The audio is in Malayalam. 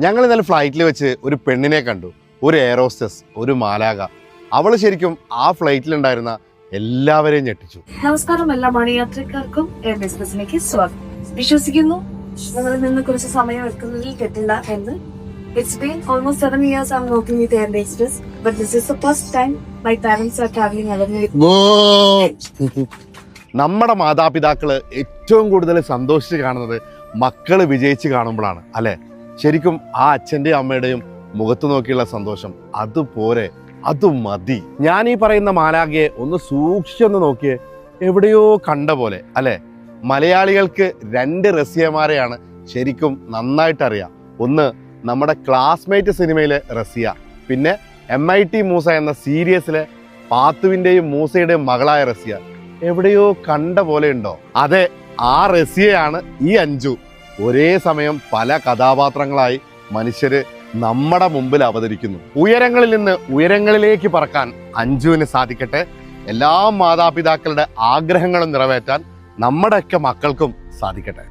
ഞങ്ങൾ ഇന്നലെ ഫ്ലൈറ്റിൽ വെച്ച് ഒരു പെണ്ണിനെ കണ്ടു, ഒരു എയറോസ്റ്റസ്, ഒരു മാലാക. അവൾ ശരിക്കും ആ ഫ്ലൈറ്റിലുണ്ടായിരുന്ന എല്ലാവരെയും ഞെട്ടിച്ചു. നമസ്കാരം, എല്ലാ മണിയാത്രക്കാർക്കും എയർ ബിസിനസ്സിലേക്ക് സ്വാഗതം. വിശ്വസിക്കുന്നു നിങ്ങളിൽ നിന്ന് കുറച്ച് സമയം എടുക്കുന്നതിൽ തെറ്റില്ല എന്ന്. It's been almost 7 years I'm working with Air Express, but this is the first time my parents are traveling alone with me. നമ്മുടെ മാതാപിതാക്കള് ഏറ്റവും കൂടുതൽ സന്തോഷിച്ച് കാണുന്നത് മക്കള് വിജയിച്ച് കാണുമ്പോഴാണ് അല്ലെ? ശരിക്കും ആ അച്ഛൻ്റെയും അമ്മയുടെയും മുഖത്ത് നോക്കിയുള്ള സന്തോഷം അതുപോലെ, അത് മതി. ഞാൻ ഈ പറയുന്ന മാലാഖയെ ഒന്ന് സൂക്ഷിച്ചൊന്ന് നോക്കിയേ, എവിടെയോ കണ്ട പോലെ അല്ലെ? മലയാളികൾക്ക് 2 റസിയമാരെയാണ് ശരിക്കും നന്നായിട്ട് അറിയാം. ഒന്ന് നമ്മുടെ ക്ലാസ്മേറ്റ് സിനിമയിലെ റസിയ, പിന്നെ MIT മൂസ എന്ന സീരീസിലെ പാത്തുവിൻ്റെയും മൂസയുടെയും മകളായ റസിയ. എവിടെയോ കണ്ട പോലെ ഉണ്ടോ? അതെ, ആ റസിയയാണ് ഈ അഞ്ജു. ഒരേ സമയം പല കഥാപാത്രങ്ങളായി മനുഷ്യര് നമ്മുടെ മുമ്പിൽ അവതരിക്കുന്നു. ഉയരങ്ങളിൽ നിന്ന് ഉയരങ്ങളിലേക്ക് പറക്കാൻ അഞ്ജുവിന് സാധിക്കട്ടെ. എല്ലാ മാതാപിതാക്കളുടെ ആഗ്രഹങ്ങളും നിറവേറ്റാൻ നമ്മുടെയൊക്കെ മക്കൾക്കും സാധിക്കട്ടെ.